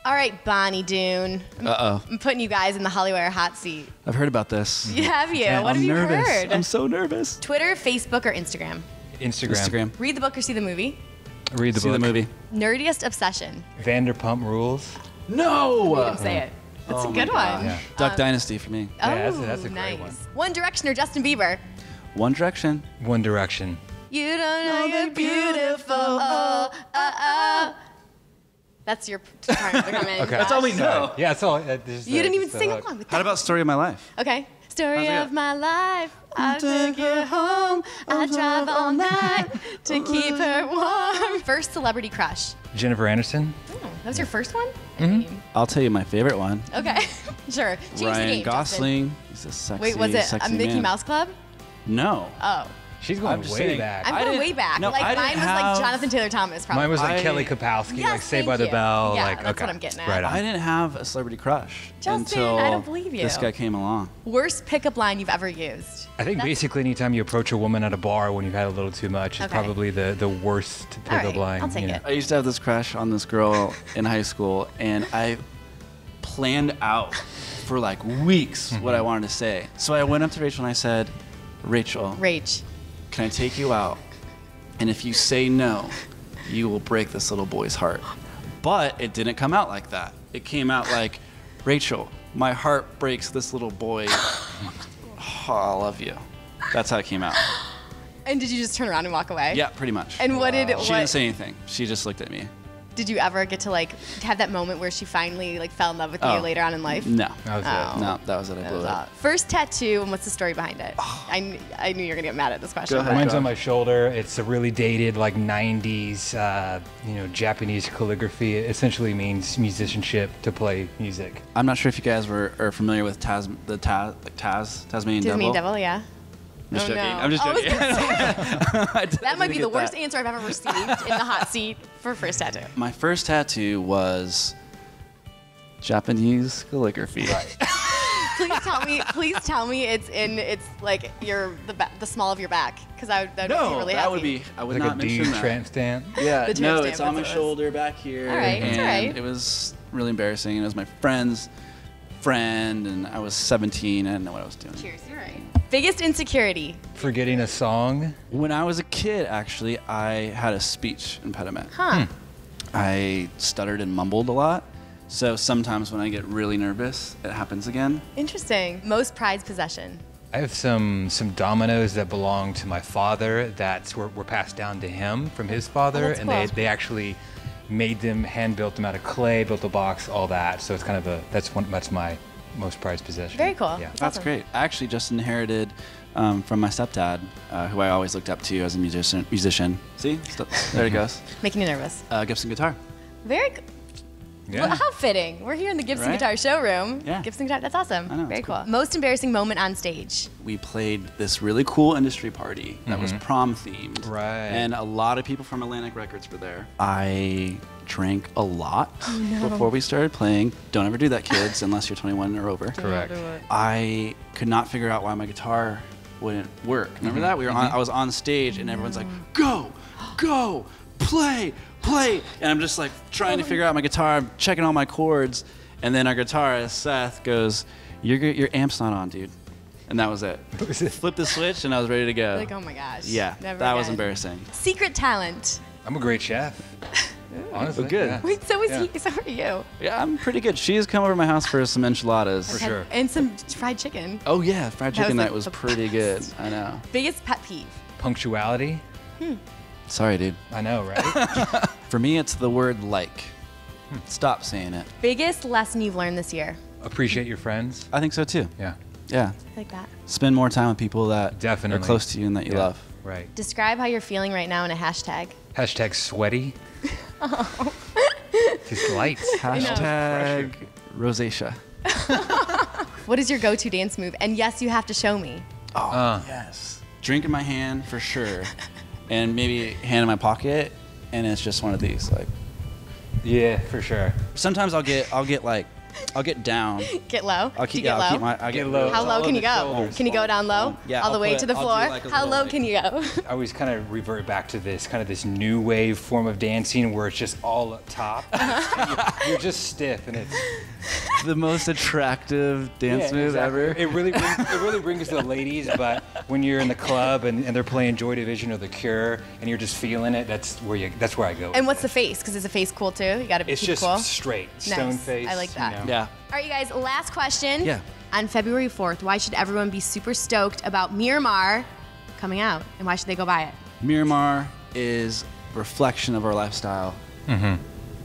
All right, Bonnie Dune. Uh-oh. I'm putting you guys in the Hollywire hot seat. I've heard about this. Have you? Yeah, What have you heard? I'm so nervous. Twitter, Facebook, or Instagram? Instagram. Read the book or see the movie? Read the See book. the movie. Nerdiest obsession? Vanderpump Rules. No! You didn't say it. That's a good one. Yeah. Duck Dynasty for me. Oh, Yeah, that's a nice. great one. One Direction or Justin Bieber? One Direction. One Direction. You don't know you're beautiful. Oh, oh, oh. That's your part of the comment. Okay. That's all we know. Yeah, that's all. You didn't even sing along with that. How about Story of My Life? Okay. Story How's it of go? my life. I take you home. I drive all night to keep her warm. First celebrity crush. Jennifer Aniston. Oh, that was your first one? I'll tell you my favorite one. Okay. Sure. Change the Ryan game, Gosling. He's a sexy, Justin. Wait, was it a sexy Mickey man. Mouse Club? No. Oh. She's I'm going just way saying, back. I'm I going didn't- way back. no, like I mine didn't was like have- Jonathan Taylor Thomas, probably. Mine was like I- Kelly Kapowski, Yes, like Saved thank by the you. Bell. Yeah, like, that's okay. what I'm getting at. Right on. I didn't have a celebrity crush Justin, until I don't believe you. this guy came along. Worst pickup line you've ever used? I think basically anytime you approach a woman at a bar when you've had a little too much is Okay. probably the worst All pickup right, line. I'll take you know. it. I used to have this crush on this girl in high school, and I planned out for like weeks what I wanted to say. So I went up to Rachel and I said, Rachel, Rage. can I take you out? And if you say no, you will break this little boy's heart. But it didn't come out like that. It came out like, Rachel, my heart breaks this little boy. Oh, I love you. That's how it came out. And did you just turn around and walk away? Yeah, pretty much. And what did She didn't say anything. She just looked at me. Did you ever get to like have that moment where she finally like fell in love with you Oh. later on in life? No. That was Oh. it. No, that was it. I That blew was it. out. First tattoo, and what's the story behind it? I knew you were gonna get mad at this question. Go ahead. Mine's on my shoulder. It's a really dated, like 90s, Japanese calligraphy. It essentially means musicianship, to play music. I'm not sure if you guys are familiar with Tasmanian Tasmanian Devil. Devil, yeah. I'm just Oh, joking. no. I'm just I was joking. That might be the worst answer. answer I've ever received in the hot seat for first tattoo. My first tattoo was Japanese calligraphy. Please tell me it's like the small of your back, because that would be No, really that happy. would be. I would Like not a mention dude that. tramp stamp. Yeah, The no, tramp it's stamp, on my that's what it was. shoulder back here. All right, and it's all right. it was really embarrassing. It was my friend's friend, and I was 17. I didn't know what I was doing. Cheers, you're right. Biggest insecurity? Forgetting a song. When I was a kid, actually, I had a speech impediment. Huh. I stuttered and mumbled a lot. So sometimes when I get really nervous, it happens again. Interesting. Most prized possession? I have some dominoes that belong to my father that were passed down to him from his father, Oh, that's and cool. they actually made them, hand built them out of clay, built a box, all that. So it's kind of that's my most prized possession. Very cool. Yeah. That's awesome. great. I actually just inherited from my stepdad, who I always looked up to as a musician. See? There it goes. Making you nervous. Gibson guitar. Very good. Yeah. Well, how fitting. We're here in the Gibson Right? Guitar Showroom. Yeah. Gibson Guitar, that's awesome. I know, Very it's cool. cool. Most embarrassing moment on stage? We played this really cool industry party that was prom themed. Right. And a lot of people from Atlantic Records were there. I drank a lot before we started playing. Don't ever do that, kids, unless you're 21 or over. Correct. I could not figure out why my guitar wouldn't work. Remember that? I was on stage and everyone's like, go, go, play, play. And I'm just like trying to figure out my guitar. I'm checking all my chords. And then our guitarist, Seth, goes, your amp's not on, dude. And that was it. Flip the switch and I was ready to go. Like, oh my gosh. Yeah, Never that was again. embarrassing. Secret talent? I'm a great chef. Honestly. Oh, good. Yeah. Wait, so is Yeah. he? So are you? Yeah, I'm pretty good. She has come over to my house for some enchiladas. For sure. And some fried chicken. Oh yeah, fried That was, chicken like, night was the pretty good. I know. Biggest pet peeve? Punctuality. Sorry, dude. I know, right? For me, it's the word like. Stop saying it. Biggest lesson you've learned this year? Appreciate your friends. I think so too. Yeah. Yeah. I like that. Spend more time with people that Definitely. are close to you and that you Yeah. love. Right. Describe how you're feeling right now in a hashtag. Hashtag sweaty. Just lights. Hashtag rosacea. What is your go-to dance move? And yes, you have to show me. Oh, yes. Drink in my hand for sure. And maybe hand in my pocket, and it's just one of these. Like Yeah, for sure. sometimes I'll get like I'll get down. Get low. I'll keep, Do you get low? I'll get low. How low can you go? shoulders. Can you go down low? Yeah, All the I'll way put to it- the I'll do floor? like a How little, low can you go? I always kind of revert back to this kind of this new wave form of dancing where it's just all up top. You're just stiff, and it's the most attractive dance move exactly. ever. It really brings the ladies. But when you're in the club and they're playing Joy Division or The Cure, and you're just feeling it, that's where I go. And what's the face? Because is the face cool too? You gotta be It's just cool. straight, stone Nice. face. I like that. You know. Yeah. All right, you guys, last question. Yeah. On February 4th, why should everyone be super stoked about Miramar coming out? And why should they go buy it? Miramar is a reflection of our lifestyle.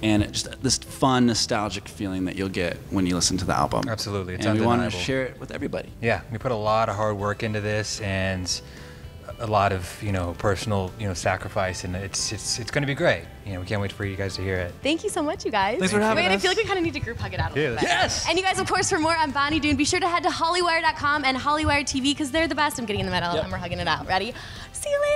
And it's just this fun, nostalgic feeling that you'll get when you listen to the album. Absolutely, it's and we want to undeniable. share it with everybody. Yeah, we put a lot of hard work into this and a lot of personal sacrifice, and it's going to be great. We can't wait for you guys to hear it. Thank you so much, you guys. Thanks for having Wait, I us. feel like we kind of need to group hug it out a little bit. Yes! And you guys, of course, for more on Bonnie Dune, be sure to head to Hollywire.com and Hollywire TV because they're the best. I'm getting in the middle and we're hugging it out. Ready? See you later.